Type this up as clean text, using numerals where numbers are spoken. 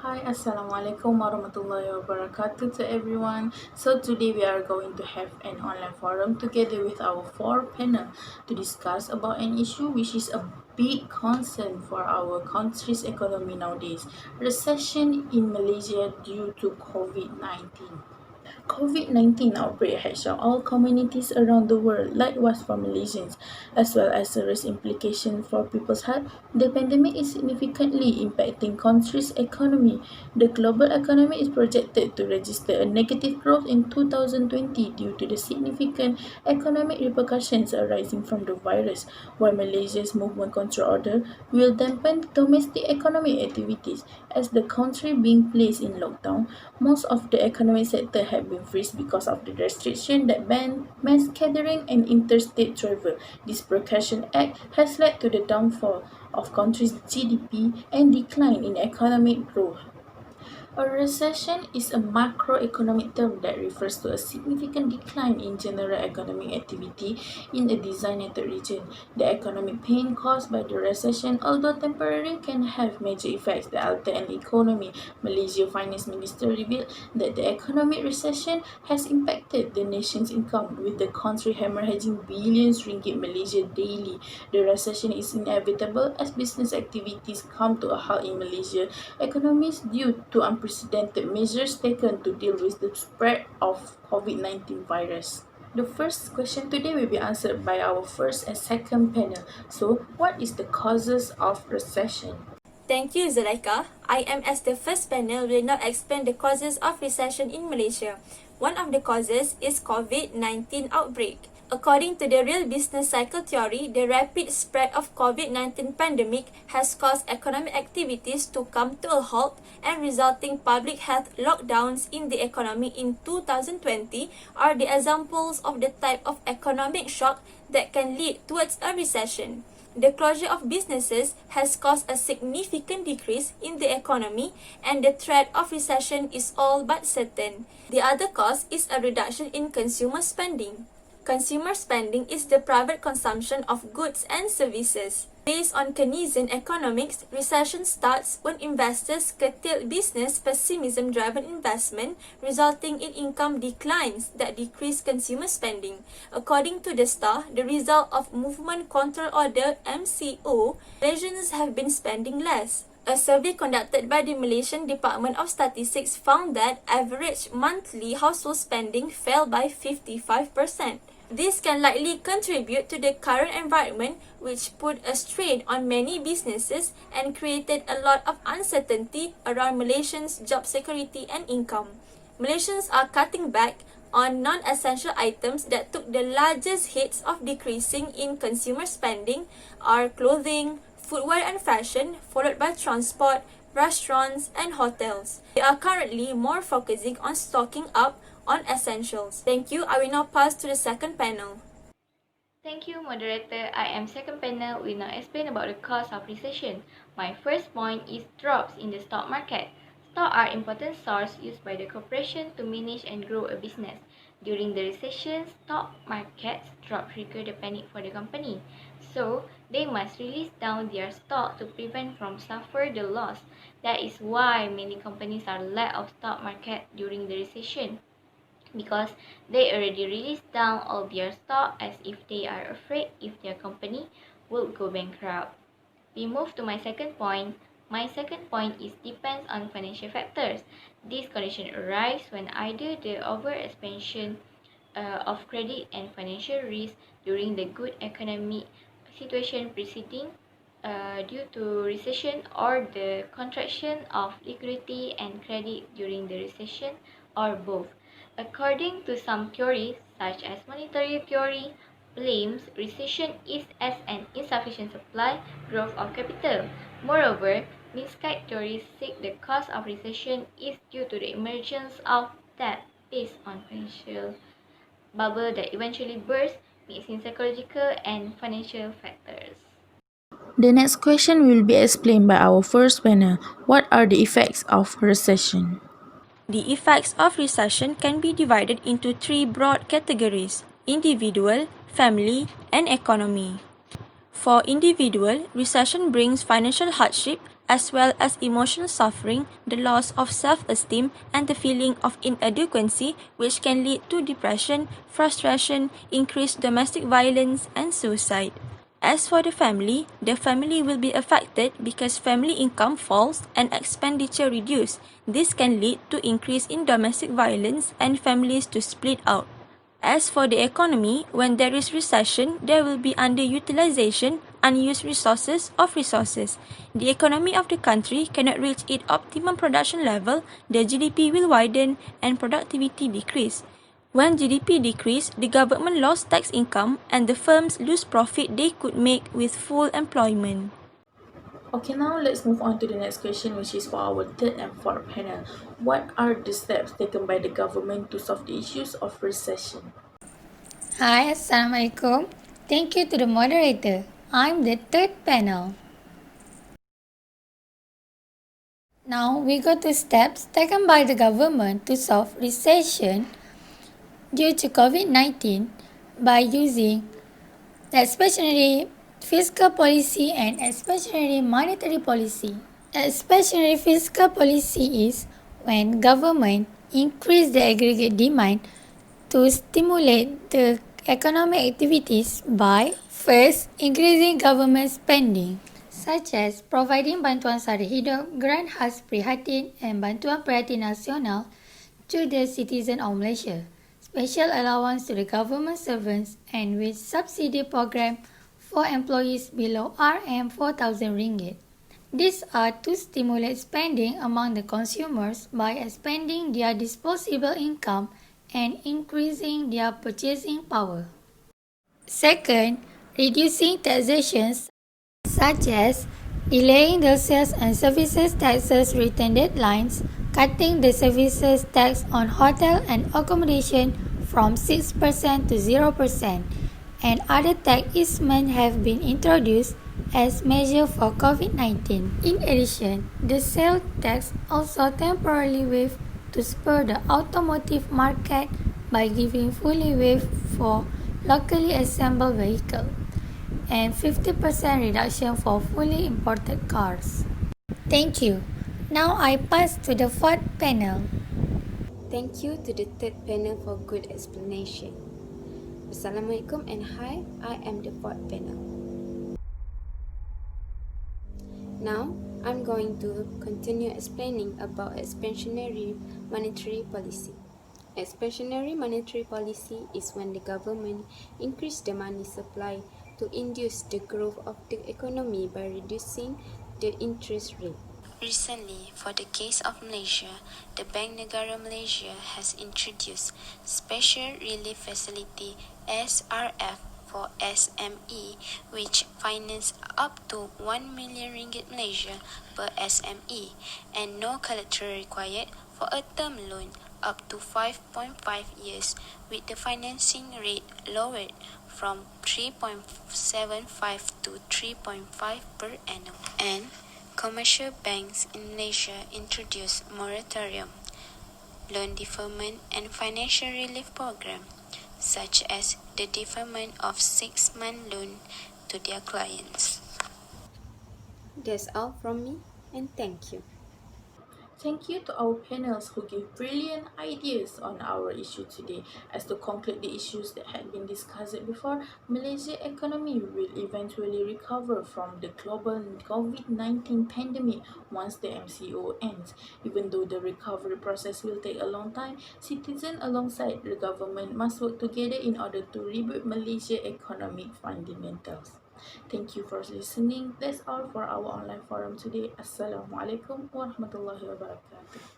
Hi, Assalamualaikum warahmatullahi wabarakatuh to everyone. So today we are going to have an online forum together with our four panel to discuss about an issue which is a big concern for our country's economy nowadays, recession in Malaysia due to COVID-19. COVID-19 outbreak has shocked all communities around the world, likewise for Malaysians, as well as serious implications for people's health. The pandemic is significantly impacting country's economy. The global economy is projected to register a negative growth in 2020 due to the significant economic repercussions arising from the virus, while Malaysia's movement control order will dampen domestic economic activities. As the country being placed in lockdown, most of the economic sector have been freeze because of the restriction that ban mass gathering and interstate travel. This Precaution Act has led to the downfall of country's GDP and decline in economic growth. A recession is a macroeconomic term that refers to a significant decline in general economic activity in a designated region. The economic pain caused by the recession, although temporary, can have major effects that alter an economy. Malaysia Finance Minister revealed that the economic recession has impacted the nation's income, with the country hemorrhaging billions ringgit Malaysia daily. The recession is inevitable as business activities come to a halt in Malaysia economies due to unprecedented measures taken to deal with the spread of COVID-19 virus. The first question today will be answered by our first and second panel. So, what is the causes of recession? Thank you, Zulaikha. I am as the first panel will now explain the causes of recession in Malaysia. One of the causes is COVID-19 outbreak. According to the real business cycle theory, the rapid spread of COVID-19 pandemic has caused economic activities to come to a halt and resulting public health lockdowns in the economy in 2020 are the examples of the type of economic shock that can lead towards a recession. The closure of businesses has caused a significant decrease in the economy, and the threat of recession is all but certain. The other cause is a reduction in consumer spending. Consumer spending is the private consumption of goods and services. Based on Keynesian economics, recession starts when investors curtail business pessimism-driven investment, resulting in income declines that decrease consumer spending. According to the Star, the result of Movement Control Order (MCO), Malaysians have been spending less. A survey conducted by the Malaysian Department of Statistics found that average monthly household spending fell by 55%. This can likely contribute to the current environment, which put a strain on many businesses and created a lot of uncertainty around Malaysians' job security and income. Malaysians are cutting back on non-essential items that took the largest hits of decreasing in consumer spending are clothing, footwear and fashion, followed by transport, restaurants, and hotels. They are currently more focusing on stocking up on essentials. Thank you. I will now pass to the second panel. Thank you, moderator. I am second panel will now explain about the cause of recession. My first point is drops in the stock market. Stocks are important source used by the corporation to manage and grow a business. During the recession, stock markets drop trigger the panic for the company. So, they must release down their stock to prevent from suffer the loss. That is why many companies are lack of stock market during the recession, because they already released down all their stock as if they are afraid if their company will go bankrupt. We move to my second point. My second point is depends on financial factors. This condition arise when either the overexpansion of credit and financial risk during the good economic situation preceding due to recession, or the contraction of liquidity and credit during the recession, or both. According to some theories, such as monetary theory, blames recession is as an insufficient supply growth of capital. Moreover, misguided theories say the cause of recession is due to the emergence of debt based on financial bubble that eventually burst, mixing psychological and financial factors. The next question will be explained by our first panel. What are the effects of recession? The effects of recession can be divided into three broad categories: individual, family, and economy. For individual, recession brings financial hardship as well as emotional suffering, the loss of self-esteem, and the feeling of inadequacy, which can lead to depression, frustration, increased domestic violence, and suicide. As for the family will be affected because family income falls and expenditure reduce. This can lead to increase in domestic violence and families to split out. As for the economy, when there is recession, there will be underutilization, unused resources of resources. The economy of the country cannot reach its optimum production level, the GDP will widen and productivity decrease. When GDP decrease, the government lost tax income and the firms lose profit they could make with full employment. Okay, now let's move on to the next question, which is for our third and fourth panel. What are the steps taken by the government to solve the issues of recession? Hi, Assalamualaikum. Thank you to the moderator. I'm the third panel. Now we go to steps taken by the government to solve recession due to COVID-19 by using the expansionary fiscal policy and expansionary monetary policy. Expansionary fiscal policy is when government increase the aggregate demand to stimulate the economic activities by first increasing government spending, such as providing bantuan sara hidup, grant khas prihatin and Bantuan Prihatin Nasional to the citizen of Malaysia, special allowance to the government servants and with subsidy program for employees below RM4,000. These are to stimulate spending among the consumers by expanding their disposable income and increasing their purchasing power. Second, reducing taxations such as delaying the sales and services taxes return deadlines, cutting the services tax on hotel and accommodation from 6% to 0%, and other tax easements have been introduced as measure for COVID-19. In addition, the sales tax also temporarily waived to spur the automotive market by giving fully waived for locally assembled vehicles and 50% reduction for fully imported cars. Thank you. Now I pass to the fourth panel. Thank you to the third panel for good explanation. Assalamualaikum and hi, I am the fourth panel. Now, I'm going to continue explaining about expansionary monetary policy. Expansionary monetary policy is when the government increases the money supply to induce the growth of the economy by reducing the interest rate. Recently, for the case of Malaysia, the Bank Negara Malaysia has introduced Special Relief Facility SRF for SME, which finance up to 1 million ringgit Malaysia per SME and no collateral required for a term loan up to 5.5 years, with the financing rate lowered from 3.75 to 3.5 per annum. And commercial banks in Malaysia introduced moratorium, loan deferment and financial relief program, such as the deferment of 6-month loan to their clients. That's all from me, and thank you. Thank you to our panels who gave brilliant ideas on our issue today. As to conclude the issues that had been discussed before, Malaysia's economy will eventually recover from the global COVID-19 pandemic once the MCO ends. Even though the recovery process will take a long time, citizens alongside the government must work together in order to rebuild Malaysia's economic fundamentals. Thank you for listening. That's all for our online forum today. Assalamualaikum warahmatullahi wabarakatuh.